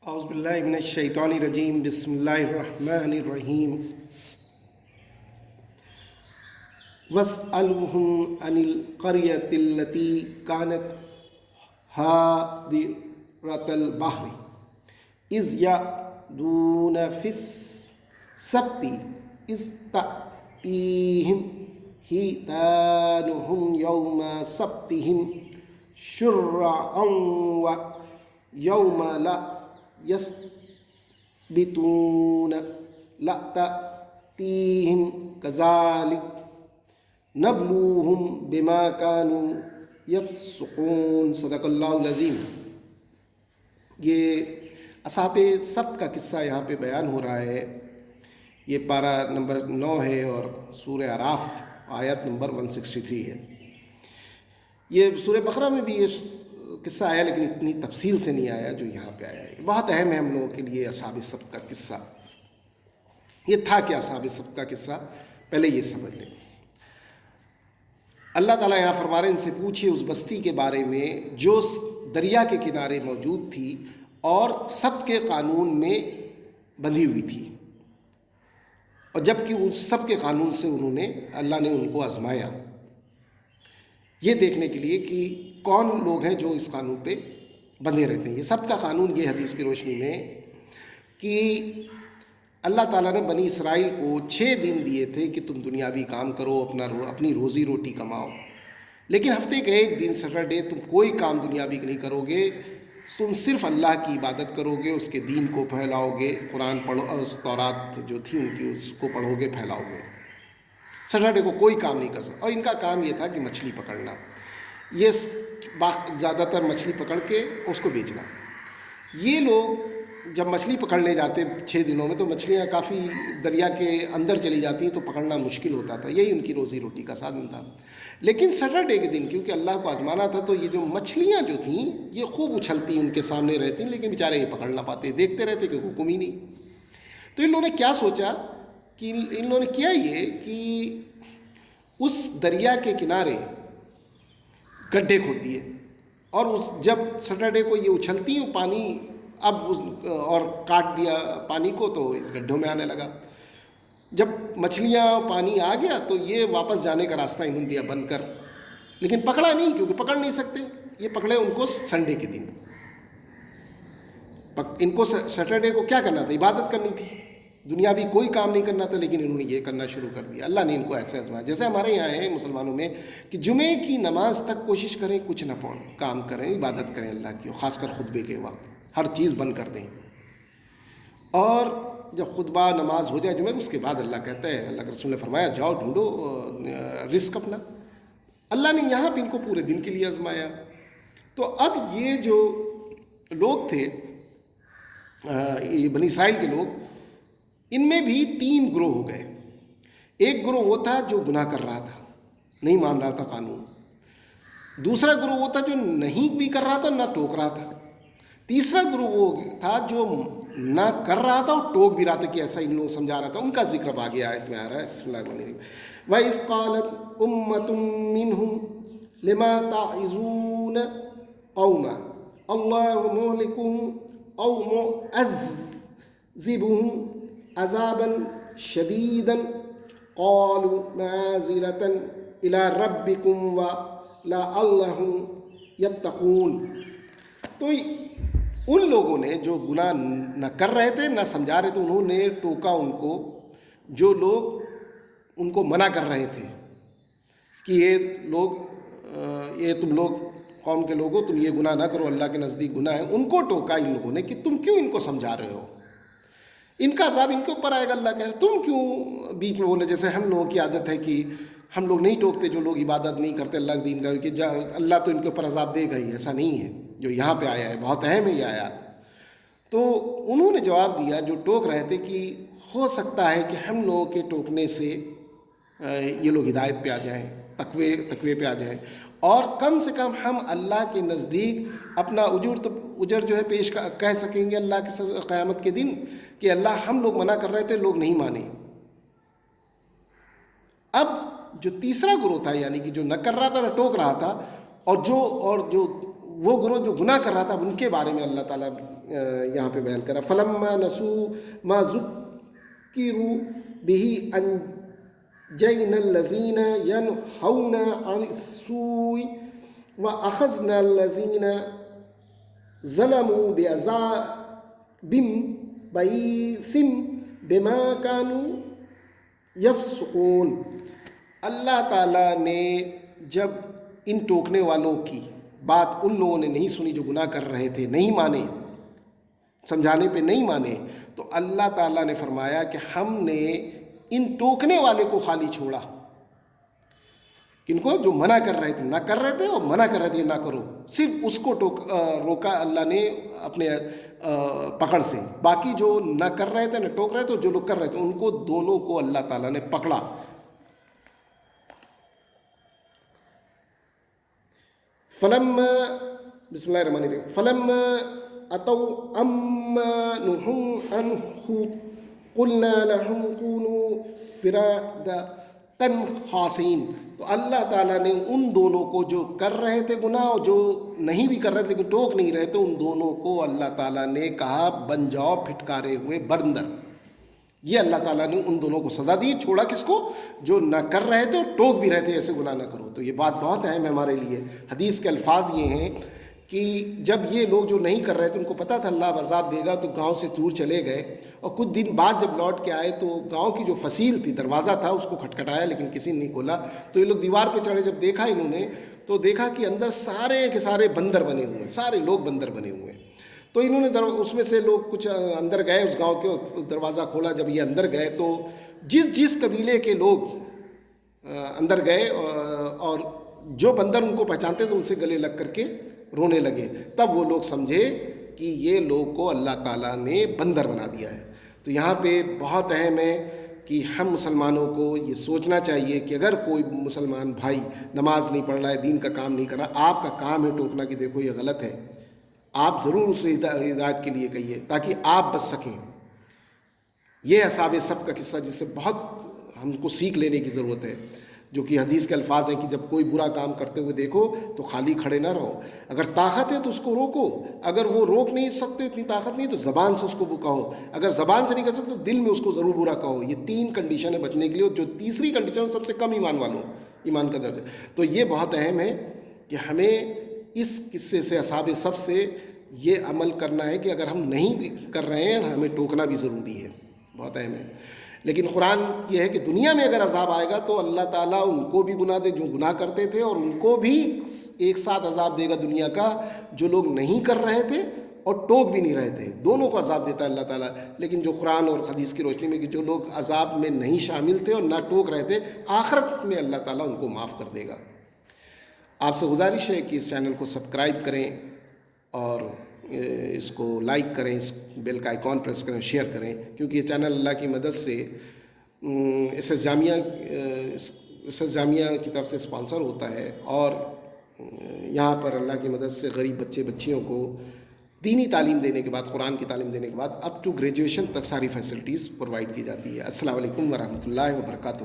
اعوذ باللہ من الشیطان الرجیم بسم اللہ الرحمن الرحیم واسألهم عن القرية التي كانت حاضرة البحر إذ يعدون في السبت إذ تأتيهم حيتانهم يوم سبتهم شرعا ويوم لا يسبتون لا تأتيهم كذلك نبلوهم بما كانوا يفسقون صدق اللہ العظیم۔ یہ اصحاب سبت کا قصہ یہاں پہ بیان ہو رہا ہے۔ یہ پارہ نمبر 9 ہے اور سورہ اعراف آیت نمبر 163 ہے۔ یہ سورہ بقرہ میں بھی یہ قصہ آیا لیکن اتنی تفصیل سے نہیں آیا جو یہاں پہ آیا ہے۔ بہت اہم ہے ہم لوگوں کے لیے اصحاب سبت کا قصہ۔ یہ تھا کہ اصحاب سبت کا قصہ پہلے یہ سمجھ لیں۔ اللہ تعالیٰ یہاں فرما رہے ہیں ان سے پوچھے اس بستی کے بارے میں جو دریا کے کنارے موجود تھی اور سبت کے قانون میں بندھی ہوئی تھی، اور جبکہ اس سبت کے قانون سے اللہ نے ان کو آزمایا، یہ دیکھنے کے لیے کہ کون لوگ ہیں جو اس قانون پہ بندھے رہتے ہیں۔ یہ سبت کا قانون یہ حدیث کی روشنی میں کہ اللہ تعالیٰ نے بنی اسرائیل کو 6 دن دیے تھے کہ تم دنیاوی کام کرو، اپنی روزی روٹی کماؤ، لیکن ہفتے کا ایک دن سیٹرڈے تم کوئی کام دنیاوی نہیں کرو گے، تم صرف اللہ کی عبادت کرو گے، اس کے دین کو پھیلاؤ گے، قرآن پڑھو، تورات جو تھی ان کی اس کو پڑھو گے، پھیلاؤ گے۔ سیٹرڈے کو کوئی کام نہیں کر سکتا، اور ان کا کام یہ تھا کہ مچھلی پکڑنا، یہ زیادہ تر مچھلی پکڑ کے اس کو بیچنا۔ یہ لوگ جب مچھلی پکڑنے جاتے 6 دنوں میں تو مچھلیاں کافی دریا کے اندر چلی جاتی ہیں تو پکڑنا مشکل ہوتا تھا، یہی ان کی روزی روٹی کا سادھن تھا۔ لیکن سیٹرڈے کے دن کیونکہ اللہ کو آزمانا تھا تو یہ جو مچھلیاں جو تھیں یہ خوب اچھلتی ان کے سامنے رہتی، لیکن بیچارے یہ پکڑ نہ پاتے، دیکھتے رہتے کہ حکم ہی نہیں۔ تو ان لوگوں نے کیا سوچا کہ ان لوگوں نے کیا یہ کہ اس دریا کے کنارے گڈھے کھود دیے، اور جب سیٹرڈے کو یہ اچھلتی ہیں پانی اور کاٹ دیا پانی کو تو اس گڈھوں میں آنے لگا۔ جب مچھلیاں پانی آ گیا تو یہ واپس جانے کا راستہ انہوں نے دیا بند کر، لیکن پکڑا نہیں کیونکہ پکڑ نہیں سکتے۔ یہ پکڑے ان کو سنڈے کے دن، ان کو سیٹرڈے کو کیا کرنا تھا؟ عبادت کرنی تھی، دنیاوی کوئی کام نہیں کرنا تھا، لیکن انہوں نے یہ کرنا شروع کر دیا۔ اللہ نے ان کو ایسے آزمایا جیسے ہمارے یہاں ہے مسلمانوں میں کہ جمعے کی نماز تک کوشش کریں کچھ نہ پڑھیں، کام کریں، عبادت کریں اللہ کی، خاص کر خطبے کے وقت ہر چیز بند کر دیں، اور جب خطبہ نماز ہو جائے جمعہ اس کے بعد اللہ کہتا ہے، اللہ کے رسول نے فرمایا جاؤ ڈھونڈو رزق اپنا۔ اللہ نے یہاں پہ ان کو پورے دن کے لیے آزمایا۔ تو اب یہ جو لوگ تھے یہ بنی اسرائیل کے لوگ، ان میں بھی 3 گروہ ہو گئے۔ ایک گروہ وہ تھا جو گناہ کر رہا تھا، نہیں مان رہا تھا قانون۔ دوسرا گروہ وہ تھا جو نہیں بھی کر رہا تھا نہ ٹوک رہا تھا۔ تیسرا گروہ وہ تھا جو نہ کر رہا تھا اور ٹوک بھی رہا تھا کہ ایسا ان لوگ سمجھا رہا تھا۔ ان کا ذکر اب آگے آیت میں آ رہا ہے، بسم اللہ الرحمن الرحیم۔ وَإِذْ قَالَتْ أُمَّةٌ مِّنْهُمْ لِمَ تَعِظُونَ قَوْمًا اللَّهُ مُهْلِكُهُمْ أَوْ مُعَذِّبُهُمْ عَذَابًا شَدِيدًا قَالُوا مَعْذِرَةً إِلَىٰ رَبِّكُمْ وَلَعَلَّهُمْ يَتَّقُونَ۔ تو ان لوگوں نے جو گناہ نہ کر رہے تھے نہ سمجھا رہے تھے، انہوں نے ٹوکا ان کو، جو لوگ ان کو منع کر رہے تھے کہ یہ تم لوگ قوم کے لوگوں تم یہ گناہ نہ کرو، اللہ کے نزدیک گناہ ہے۔ ان کو ٹوکا ان لوگوں نے کہ تم کیوں ان کو سمجھا رہے ہو، ان کا عذاب ان کے اوپر آئے گا۔ اللہ کہہ رہے تم کیوں بیچ میں بولے؟ جیسے ہم لوگوں کی عادت ہے کہ ہم لوگ نہیں ٹوکتے جو لوگ عبادت نہیں کرتے اللہ کے دین کا، کہ اللہ تو ان کے اوپر عذاب دے گا ہی۔ ایسا نہیں ہے جو یہاں پہ آیا ہے، بہت اہم ہے یہ آیات۔ تو انہوں نے جواب دیا جو ٹوک رہے تھے کہ ہو سکتا ہے کہ ہم لوگوں کے ٹوکنے سے یہ لوگ ہدایت پہ آ جائیں، تقوی پہ آ جائیں، اور کم سے کم ہم اللہ کے نزدیک اپنا اجر جو ہے پیش کہہ سکیں گے اللہ کے قیامت کے دن کہ اللہ ہم لوگ منع کر رہے تھے، لوگ نہیں مانے۔ اب جو تیسرا گروہ تھا، یعنی کہ جو نہ کر رہا تھا نہ ٹوک رہا تھا، اور جو وہ گروہ جو گناہ کر رہا تھا، ان کے بارے میں اللہ تعالیٰ یہاں پہ بیان کرا، فلما نسوا ما ذکروا به انجینا الذین ینہون عن السوء واخذنا الذین ظلموا بعذاب بئیس بما كانوا یفسقون۔ اللہ تعالیٰ نے جب ان ٹوکنے والوں کی بات ان لوگوں نے نہیں سنی جو گناہ کر رہے تھے، نہیں مانے، سمجھانے پہ نہیں مانے، تو اللہ تعالیٰ نے فرمایا کہ ہم نے ان ٹوکنے والے کو خالی چھوڑا، ان کو جو منع کر رہے تھے، نہ کر رہے تھے اور منع کر رہے تھے نہ کرو، صرف اس کو روکا اللہ نے اپنے پکڑ سے، باقی جو نہ کر رہے تھے نہ ٹوک رہے تھے، جو لوگ کر رہے تھے ان کو دونوں کو اللہ تعالیٰ نے پکڑا۔ فلما بسم اللہ الرحمن الرحیم فلما اتوا عما نهوا عنه قلنا لهم كونوا قردة خاسئین۔ تو اللہ تعالیٰ نے ان دونوں کو جو کر رہے تھے گناہ اور جو نہیں بھی کر رہے تھے لیکن ٹوک نہیں رہے تھے، ان دونوں کو اللہ تعالیٰ نے کہا بن جاؤ پھٹکارے ہوئے بندر۔ یہ اللہ تعالیٰ نے ان دونوں کو سزا دی، چھوڑا کس کو؟ جو نہ کر رہے تھے اور ٹوک بھی رہے تھے ایسے گناہ نہ کرو۔ تو یہ بات بہت اہم ہے ہمارے لیے۔ حدیث کے الفاظ یہ ہیں کہ جب یہ لوگ جو نہیں کر رہے تھے ان کو پتہ تھا اللہ عذاب دے گا، تو گاؤں سے دور چلے گئے، اور کچھ دن بعد جب لوٹ کے آئے تو گاؤں کی جو فصیل تھی، دروازہ تھا، اس کو کھٹکھٹایا لیکن کسی نے نہیں کھولا۔ تو یہ لوگ دیوار پہ چڑھے، جب دیکھا انہوں نے تو دیکھا کہ اندر سارے کے سارے بندر بنے ہوئے ہیں، سارے لوگ بندر بنے ہوئے ہیں۔ تو انہوں نے اس میں سے لوگ کچھ اندر گئے، اس گاؤں کے دروازہ کھولا، جب یہ اندر گئے تو جس قبیلے کے لوگ اندر گئے اور جو بندر ان کو پہچانتے تو ان سے گلے لگ کر کے رونے لگے، تب وہ لوگ سمجھے کہ یہ لوگ کو اللہ تعالیٰ نے بندر بنا دیا ہے۔ تو یہاں پہ بہت اہم ہے کہ ہم مسلمانوں کو یہ سوچنا چاہیے کہ اگر کوئی مسلمان بھائی نماز نہیں پڑھ رہا ہے، دین کا کام نہیں کر رہا، آپ کا کام ہے ٹوکنا کہ دیکھو یہ غلط ہے، آپ ضرور اسے ہدایت کے لیے کہیے تاکہ آپ بچ سکیں۔ یہ اصحاب سبت کا قصہ جس سے بہت ہم کو سیکھ لینے کی ضرورت ہے، جو کہ حدیث کے الفاظ ہیں کہ جب کوئی برا کام کرتے ہوئے دیکھو تو خالی کھڑے نہ رہو، اگر طاقت ہے تو اس کو روکو، اگر وہ روک نہیں سکتے، اتنی طاقت نہیں تو زبان سے اس کو کہو، اگر زبان سے نہیں کر سکتے تو دل میں اس کو ضرور برا کہو۔ یہ 3 کنڈیشن ہے بچنے کے لیے، جو تیسری کنڈیشن سب سے کم ایمان والوں، ایمان کا درجہ۔ تو یہ بہت اہم ہے کہ ہمیں اس قصے سے، اصحاب سب سے یہ عمل کرنا ہے کہ اگر ہم نہیں بھی کر رہے ہیں ہمیں ٹوکنا بھی ضروری ہے، بہت اہم ہے۔ لیکن قرآن یہ ہے کہ دنیا میں اگر عذاب آئے گا تو اللہ تعالیٰ ان کو بھی گناہ دے جو گناہ کرتے تھے، اور ان کو بھی ایک ساتھ عذاب دے گا دنیا کا، جو لوگ نہیں کر رہے تھے اور ٹوک بھی نہیں رہے تھے، دونوں کو عذاب دیتا ہے اللہ تعالیٰ۔ لیکن جو قرآن اور حدیث کی روشنی میں کہ جو لوگ عذاب میں نہیں شامل تھے اور نہ ٹوک رہے تھے، آخرت میں اللہ تعالیٰ ان کو معاف کر دے گا۔ آپ سے گزارش ہے کہ اس چینل کو سبسکرائب کریں اور اس کو لائک کریں، اس بیل کا آئیکن پریس کریں، شیئر کریں، کیونکہ یہ چینل اللہ کی مدد سے ایس ایس جامعہ کی طرف سے اسپانسر ہوتا ہے، اور یہاں پر اللہ کی مدد سے غریب بچے بچیوں کو دینی تعلیم دینے کے بعد، قرآن کی تعلیم دینے کے بعد اپ ٹو گریجویشن تک ساری فیسلٹیز پرووائڈ کی جاتی ہے۔ السلام علیکم ورحمۃ اللہ وبرکاتہ۔